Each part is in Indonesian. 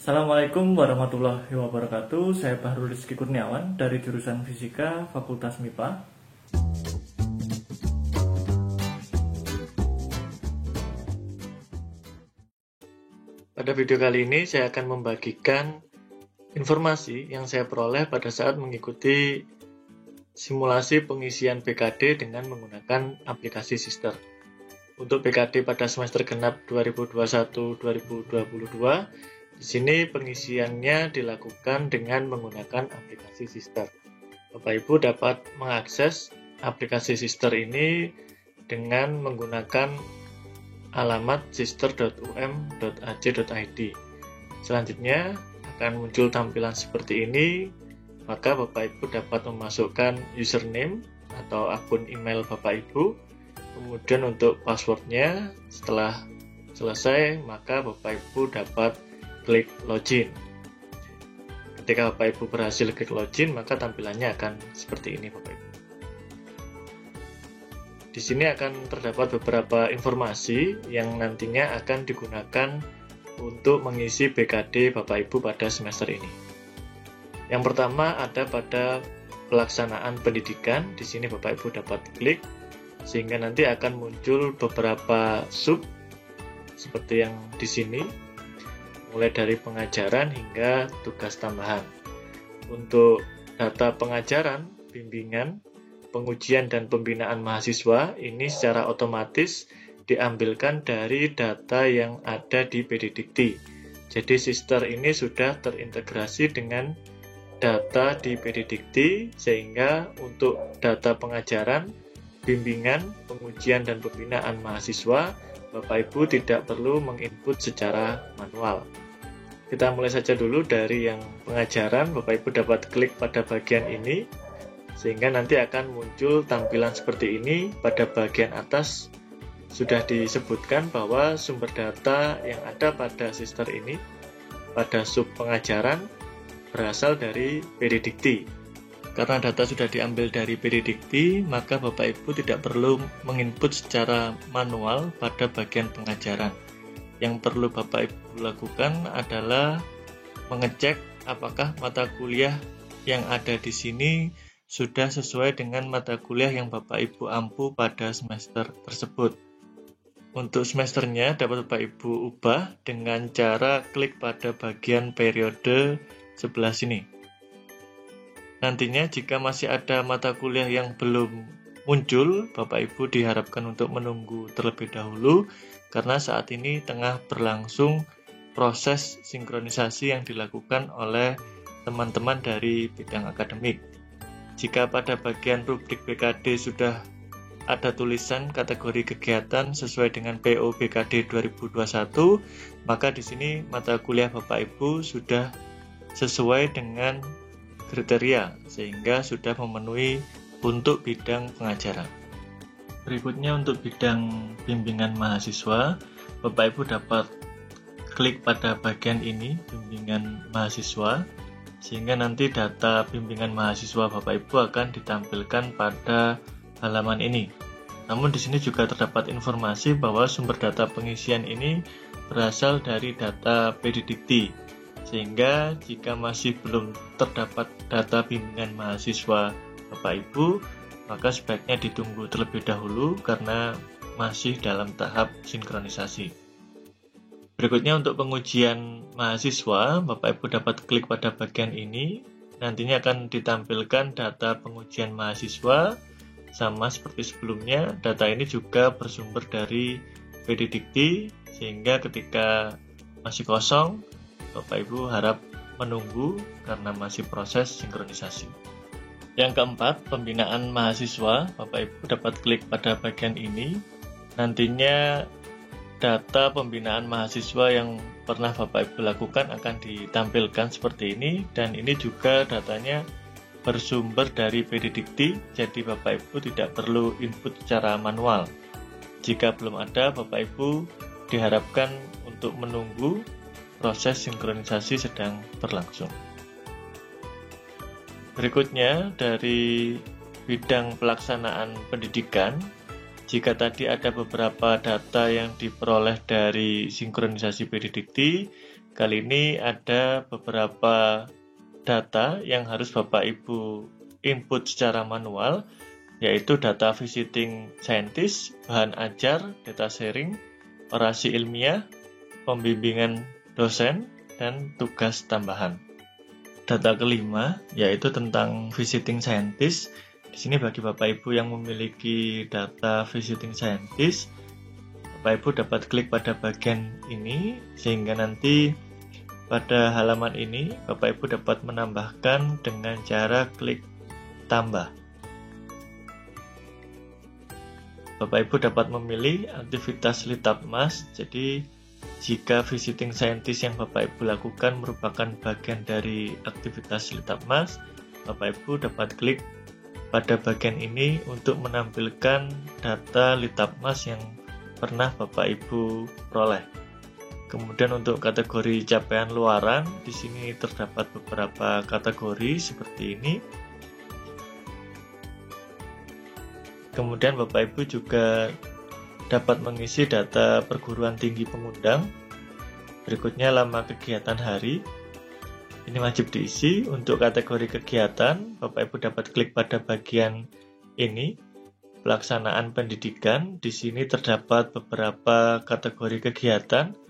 Assalamualaikum warahmatullahi wabarakatuh. Saya Bahrul Rizky Kurniawan dari jurusan Fisika Fakultas MIPA. Pada video kali ini saya akan membagikan informasi yang saya peroleh pada saat mengikuti simulasi pengisian BKD dengan menggunakan aplikasi Sister. Untuk BKD pada semester genap 2021-2022, di sini pengisiannya dilakukan dengan menggunakan aplikasi Sister. Bapak Ibu dapat mengakses aplikasi Sister ini dengan menggunakan alamat sister.um.ac.id. Selanjutnya akan muncul tampilan seperti ini, maka Bapak Ibu dapat memasukkan username atau akun email Bapak Ibu. Kemudian untuk passwordnya, setelah selesai, maka Bapak Ibu dapat klik login. Ketika Bapak Ibu berhasil klik login, maka tampilannya akan seperti ini Bapak Ibu. Di sini akan terdapat beberapa informasi yang nantinya akan digunakan untuk mengisi BKD Bapak Ibu pada semester ini. Yang pertama ada pada pelaksanaan pendidikan. Di sini Bapak Ibu dapat klik sehingga nanti akan muncul beberapa sub seperti yang di sini, mulai dari pengajaran hingga tugas tambahan. Untuk data pengajaran, bimbingan, pengujian dan pembinaan mahasiswa ini secara otomatis diambilkan dari data yang ada di PDDikti. Jadi Sister ini sudah terintegrasi dengan data di PDDikti, sehingga untuk data pengajaran, bimbingan, pengujian dan pembinaan mahasiswa, Bapak Ibu tidak perlu menginput secara manual. Kita mulai saja dulu dari yang pengajaran. Bapak Ibu dapat klik pada bagian ini, sehingga nanti akan muncul tampilan seperti ini. Pada bagian atas sudah disebutkan bahwa sumber data yang ada pada Sister ini pada sub pengajaran berasal dari PDDikti. Karena data sudah diambil dari PDDikti, maka Bapak Ibu tidak perlu menginput secara manual pada bagian pengajaran. Yang perlu Bapak Ibu lakukan adalah mengecek apakah mata kuliah yang ada di sini sudah sesuai dengan mata kuliah yang Bapak Ibu ampu pada semester tersebut. Untuk semesternya dapat Bapak Ibu ubah dengan cara klik pada bagian periode sebelah sini. Nantinya jika masih ada mata kuliah yang belum muncul, Bapak Ibu diharapkan untuk menunggu terlebih dahulu karena saat ini tengah berlangsung proses sinkronisasi yang dilakukan oleh teman-teman dari bidang akademik. Jika pada bagian rubrik BKD sudah ada tulisan kategori kegiatan sesuai dengan PO BKD 2021, maka di sini mata kuliah Bapak Ibu sudah sesuai dengan kriteria sehingga sudah memenuhi untuk bidang pengajaran. Berikutnya untuk bidang bimbingan mahasiswa, Bapak Ibu dapat klik pada bagian ini, bimbingan mahasiswa, sehingga nanti data bimbingan mahasiswa Bapak Ibu akan ditampilkan pada halaman ini. Namun di sini juga terdapat informasi bahwa sumber data pengisian ini berasal dari data PDDikti. Sehingga jika masih belum terdapat data bimbingan mahasiswa Bapak Ibu, maka sebaiknya ditunggu terlebih dahulu karena masih dalam tahap sinkronisasi. Berikutnya untuk pengujian mahasiswa, Bapak Ibu dapat klik pada bagian ini. Nantinya akan ditampilkan data pengujian mahasiswa. Sama seperti sebelumnya, data ini juga bersumber dari PDDikti, sehingga ketika masih kosong, Bapak Ibu harap menunggu karena masih proses sinkronisasi. Yang keempat, pembinaan mahasiswa. Bapak Ibu dapat klik pada bagian ini. Nantinya data pembinaan mahasiswa yang pernah Bapak Ibu lakukan akan ditampilkan seperti ini, dan ini juga datanya bersumber dari PDDikti, jadi Bapak Ibu tidak perlu input secara manual. Jika belum ada, Bapak Ibu diharapkan untuk menunggu. Proses sinkronisasi sedang berlangsung. Berikutnya dari bidang pelaksanaan pendidikan, jika tadi ada beberapa data yang diperoleh dari sinkronisasi PDDikti, Kali ini ada beberapa data yang harus Bapak Ibu input secara manual, yaitu data visiting scientist, bahan ajar, data sharing, orasi ilmiah, pembimbingan dosen, dan tugas tambahan. Data kelima yaitu tentang visiting scientist. Di sini bagi Bapak Ibu yang memiliki data visiting scientist, Bapak Ibu dapat klik pada bagian ini sehingga nanti pada halaman ini Bapak Ibu dapat menambahkan dengan cara klik tambah. Bapak Ibu dapat memilih aktivitas Litapmas. Jadi jika visiting scientist yang Bapak Ibu lakukan merupakan bagian dari aktivitas Litapmas, Bapak Ibu dapat klik pada bagian ini untuk menampilkan data Litapmas yang pernah Bapak Ibu peroleh. Kemudian untuk kategori capaian luaran, di sini terdapat beberapa kategori seperti ini. Kemudian Bapak Ibu juga dapat mengisi data perguruan tinggi pengundang. Berikutnya lama kegiatan hari. Ini wajib diisi. Untuk kategori kegiatan, Bapak Ibu dapat klik pada bagian ini, pelaksanaan pendidikan. Di sini terdapat beberapa kategori kegiatan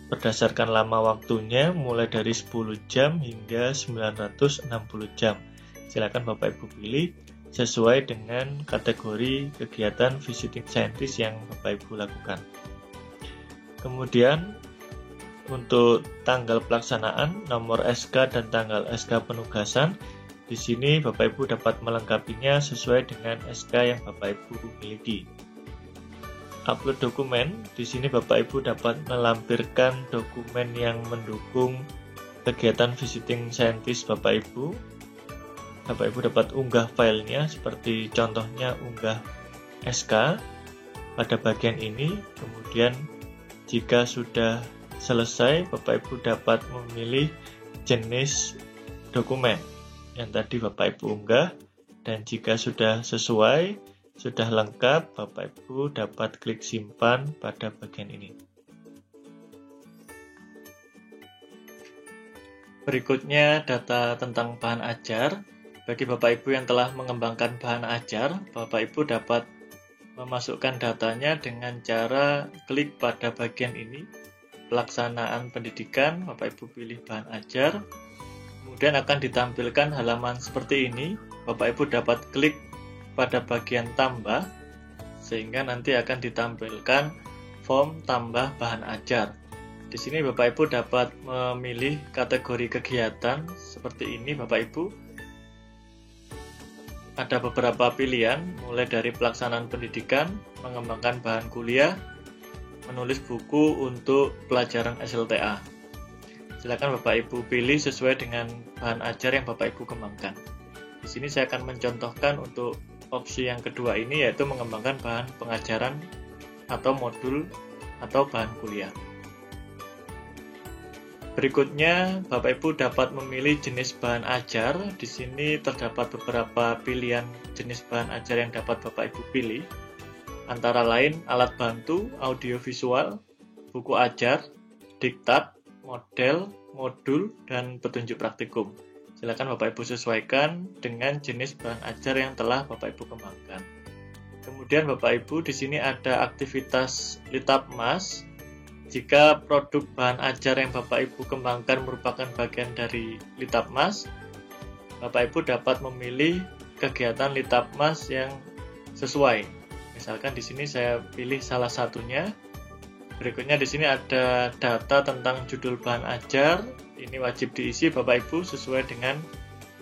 berdasarkan lama waktunya, mulai dari 10 jam hingga 960 jam. Silakan Bapak Ibu pilih sesuai dengan kategori kegiatan visiting scientist yang Bapak Ibu lakukan. Kemudian untuk tanggal pelaksanaan, nomor SK dan tanggal SK penugasan, di sini Bapak Ibu dapat melengkapinya sesuai dengan SK yang Bapak Ibu miliki. Upload dokumen, di sini Bapak Ibu dapat melampirkan dokumen yang mendukung kegiatan visiting scientist Bapak Ibu. Bapak Ibu dapat unggah filenya, seperti contohnya unggah SK pada bagian ini. Kemudian jika sudah selesai, Bapak Ibu dapat memilih jenis dokumen yang tadi Bapak Ibu unggah, dan jika sudah sesuai, sudah lengkap, Bapak Ibu dapat klik simpan pada bagian ini. Berikutnya data tentang bahan ajar. Bagi Bapak Ibu yang telah mengembangkan bahan ajar, Bapak Ibu dapat memasukkan datanya dengan cara klik pada bagian ini, pelaksanaan pendidikan. Bapak Ibu pilih bahan ajar, kemudian akan ditampilkan halaman seperti ini. Bapak Ibu dapat klik pada bagian tambah, sehingga nanti akan ditampilkan form tambah bahan ajar. Di sini Bapak Ibu dapat memilih kategori kegiatan seperti ini. Bapak Ibu ada beberapa pilihan, mulai dari pelaksanaan pendidikan, mengembangkan bahan kuliah, menulis buku untuk pelajaran SLTA. Silakan Bapak Ibu pilih sesuai dengan bahan ajar yang Bapak Ibu kembangkan. Di sini saya akan mencontohkan untuk opsi yang kedua ini, yaitu mengembangkan bahan pengajaran atau modul atau bahan kuliah. Berikutnya, Bapak Ibu dapat memilih jenis bahan ajar. Di sini terdapat beberapa pilihan jenis bahan ajar yang dapat Bapak Ibu pilih. Antara lain alat bantu, audiovisual, buku ajar, diktat, model, modul, dan petunjuk praktikum. Silakan Bapak Ibu sesuaikan dengan jenis bahan ajar yang telah Bapak Ibu kembangkan. Kemudian Bapak Ibu di sini ada aktivitas Litapmas. Jika produk bahan ajar yang Bapak Ibu kembangkan merupakan bagian dari Litapmas, Bapak Ibu dapat memilih kegiatan Litapmas yang sesuai. Misalkan di sini saya pilih salah satunya. Berikutnya di sini ada data tentang judul bahan ajar. Ini wajib diisi Bapak Ibu sesuai dengan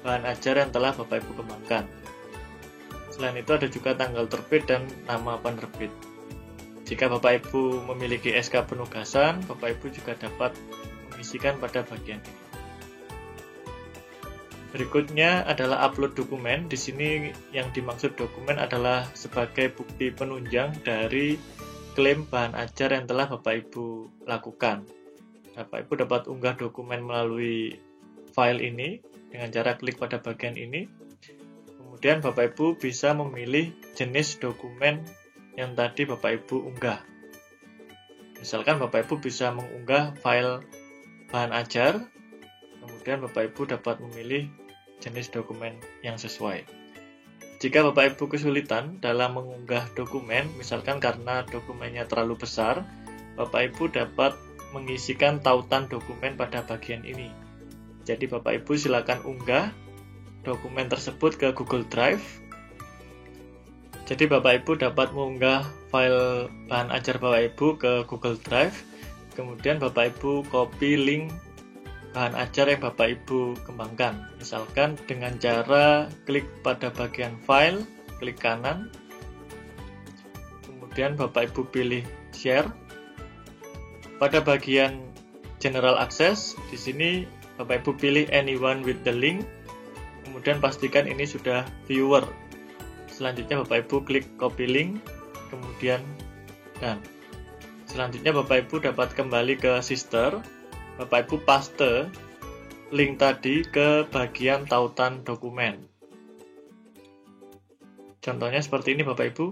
bahan ajar yang telah Bapak Ibu kembangkan. Selain itu ada juga tanggal terbit dan nama penerbit. Jika Bapak Ibu memiliki SK penugasan, Bapak Ibu juga dapat mengisikan pada bagian ini. Berikutnya adalah upload dokumen. Di sini yang dimaksud dokumen adalah sebagai bukti penunjang dari klaim bahan ajar yang telah Bapak Ibu lakukan. Bapak Ibu dapat unggah dokumen melalui file ini dengan cara klik pada bagian ini. Kemudian Bapak Ibu bisa memilih jenis dokumen yang tadi Bapak Ibu unggah. Misalkan Bapak Ibu bisa mengunggah file bahan ajar, kemudian Bapak Ibu dapat memilih jenis dokumen yang sesuai. Jika Bapak Ibu kesulitan dalam mengunggah dokumen, misalkan karena dokumennya terlalu besar, Bapak Ibu dapat mengisikan tautan dokumen pada bagian ini. Jadi Bapak Ibu silakan unggah dokumen tersebut ke Google Drive. Jadi Bapak Ibu dapat mengunggah file bahan ajar Bapak Ibu ke Google Drive, kemudian Bapak Ibu copy link bahan ajar yang Bapak Ibu kembangkan. Misalkan dengan cara klik pada bagian file, klik kanan, kemudian Bapak Ibu pilih share. Pada bagian general access, di sini Bapak Ibu pilih anyone with the link, kemudian pastikan ini sudah viewer. Selanjutnya Bapak Ibu klik copy link, kemudian dan selanjutnya Bapak Ibu dapat kembali ke sister. Bapak Ibu paste link tadi ke bagian tautan dokumen. Contohnya seperti ini Bapak Ibu.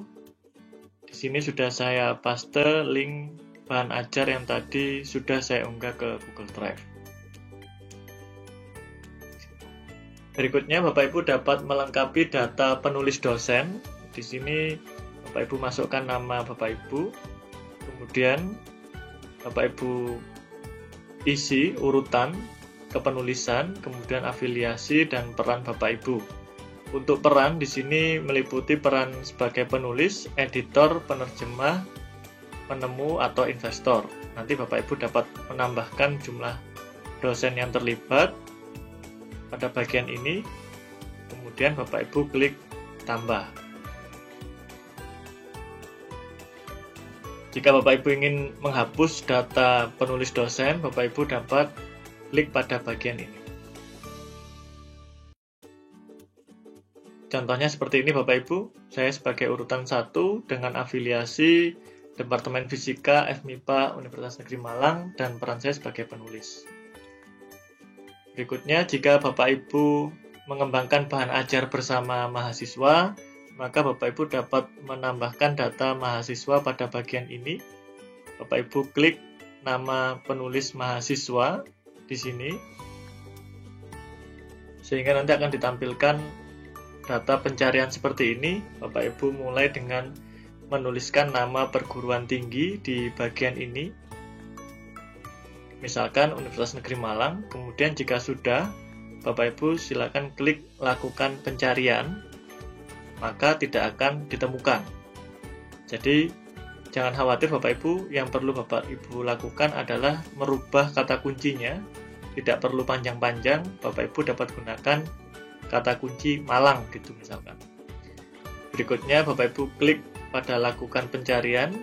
Di sini sudah saya paste link bahan ajar yang tadi sudah saya unggah ke Google Drive. Berikutnya Bapak Ibu dapat melengkapi data penulis dosen. Di sini Bapak Ibu masukkan nama Bapak Ibu, kemudian Bapak Ibu isi urutan kepenulisan, kemudian afiliasi dan peran Bapak Ibu. Untuk peran di sini meliputi peran sebagai penulis, editor, penerjemah, penemu atau investor. Nanti Bapak Ibu dapat menambahkan jumlah dosen yang terlibat pada bagian ini, kemudian Bapak Ibu klik tambah. Jika Bapak Ibu ingin menghapus data penulis dosen, Bapak Ibu dapat klik pada bagian ini. Contohnya seperti ini Bapak Ibu, saya sebagai urutan 1 dengan afiliasi Departemen Fisika FMIPA Universitas Negeri Malang dan peran saya sebagai penulis. Berikutnya, jika Bapak Ibu mengembangkan bahan ajar bersama mahasiswa, maka Bapak Ibu dapat menambahkan data mahasiswa pada bagian ini. Bapak Ibu klik nama penulis mahasiswa di sini, sehingga nanti akan ditampilkan data pencarian seperti ini. Bapak Ibu mulai dengan menuliskan nama perguruan tinggi di bagian ini. Misalkan Universitas Negeri Malang, kemudian jika sudah, Bapak Ibu silakan klik lakukan pencarian, maka tidak akan ditemukan. Jadi, jangan khawatir Bapak Ibu, yang perlu Bapak Ibu lakukan adalah merubah kata kuncinya, tidak perlu panjang-panjang, Bapak Ibu dapat gunakan kata kunci Malang gitu misalkan. Berikutnya Bapak Ibu klik pada lakukan pencarian,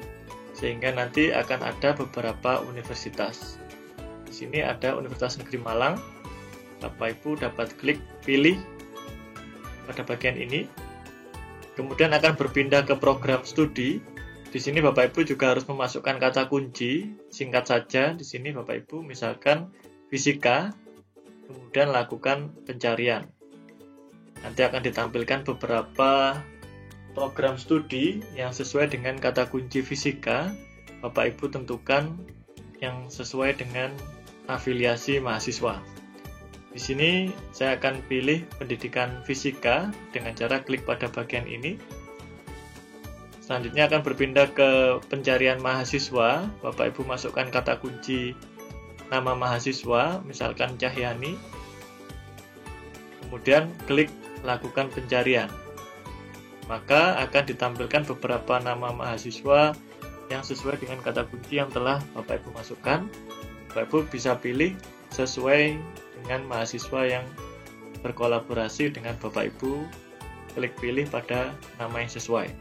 sehingga nanti akan ada beberapa universitas. Di sini ada Universitas Negeri Malang. Bapak Ibu dapat klik pilih pada bagian ini. Kemudian akan berpindah ke program studi. Di sini Bapak Ibu juga harus memasukkan kata kunci, singkat saja. Di sini Bapak Ibu misalkan fisika, kemudian lakukan pencarian. Nanti akan ditampilkan beberapa program studi yang sesuai dengan kata kunci fisika. Bapak Ibu tentukan yang sesuai dengan afiliasi mahasiswa. Di sini saya akan pilih pendidikan fisika dengan cara klik pada bagian ini. Selanjutnya akan berpindah ke pencarian mahasiswa. Bapak Ibu masukkan kata kunci nama mahasiswa, misalkan Cahyani. Kemudian klik lakukan pencarian. Maka akan ditampilkan beberapa nama mahasiswa yang sesuai dengan kata kunci yang telah Bapak Ibu masukkan. Bapak Ibu bisa pilih sesuai dengan mahasiswa yang berkolaborasi dengan Bapak Ibu, klik pilih pada nama yang sesuai.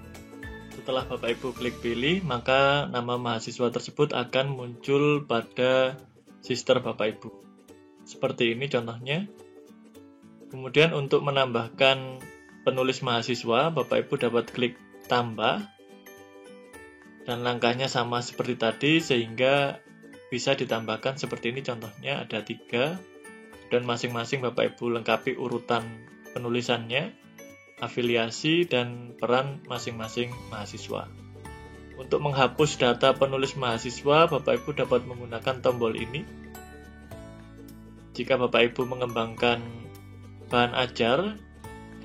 Setelah Bapak Ibu klik pilih, maka nama mahasiswa tersebut akan muncul pada sister Bapak Ibu. Seperti ini contohnya. Kemudian untuk menambahkan penulis mahasiswa, Bapak Ibu dapat klik tambah. Dan langkahnya sama seperti tadi, sehingga bisa ditambahkan seperti ini. Contohnya ada 3, dan masing-masing Bapak Ibu lengkapi urutan penulisannya, afiliasi, dan peran masing-masing mahasiswa. Untuk menghapus data penulis mahasiswa, Bapak Ibu dapat menggunakan tombol ini. jika Bapak Ibu mengembangkan bahan ajar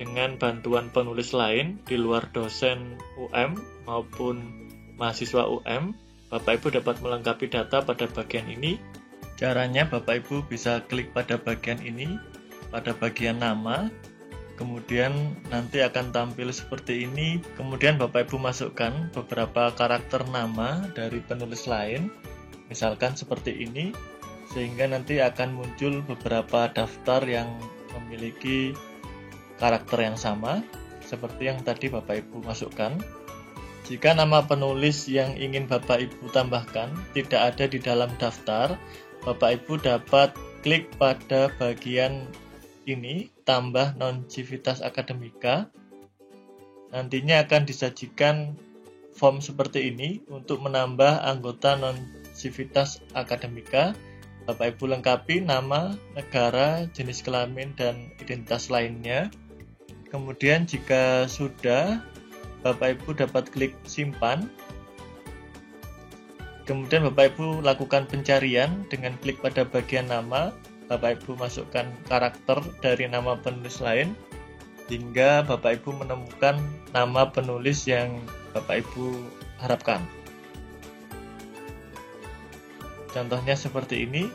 dengan bantuan penulis lain di luar dosen UM maupun mahasiswa UM, Bapak Ibu dapat melengkapi data pada bagian ini. Caranya Bapak Ibu bisa klik pada bagian ini, pada bagian nama, kemudian nanti akan tampil seperti ini. Kemudian Bapak Ibu masukkan beberapa karakter nama dari penulis lain, misalkan seperti ini, sehingga nanti akan muncul beberapa daftar yang memiliki karakter yang sama seperti yang tadi Bapak Ibu masukkan. Jika nama penulis yang ingin Bapak Ibu tambahkan tidak ada di dalam daftar, Bapak Ibu dapat klik pada bagian ini, tambah non-civitas akademika. Nantinya akan disajikan form seperti ini untuk menambah anggota non-civitas akademika. Bapak Ibu lengkapi nama, negara, jenis kelamin, dan identitas lainnya. Kemudian jika sudah, Bapak Ibu dapat klik simpan. Kemudian Bapak Ibu lakukan pencarian dengan klik pada bagian nama. Bapak Ibu masukkan karakter dari nama penulis lain hingga Bapak Ibu menemukan nama penulis yang Bapak Ibu harapkan. Contohnya seperti ini.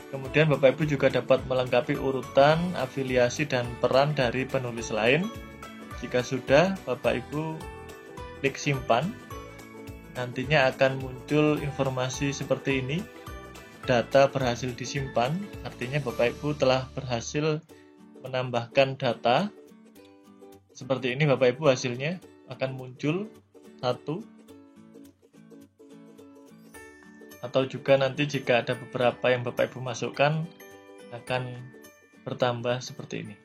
Kemudian Bapak Ibu juga dapat melengkapi urutan, afiliasi, dan peran dari penulis lain. Jika sudah, Bapak Ibu klik simpan. Nantinya akan muncul informasi seperti ini. Data berhasil disimpan, artinya Bapak Ibu telah berhasil menambahkan data. Seperti ini Bapak Ibu hasilnya akan muncul 1. Atau juga nanti jika ada beberapa yang Bapak Ibu masukkan akan bertambah seperti ini.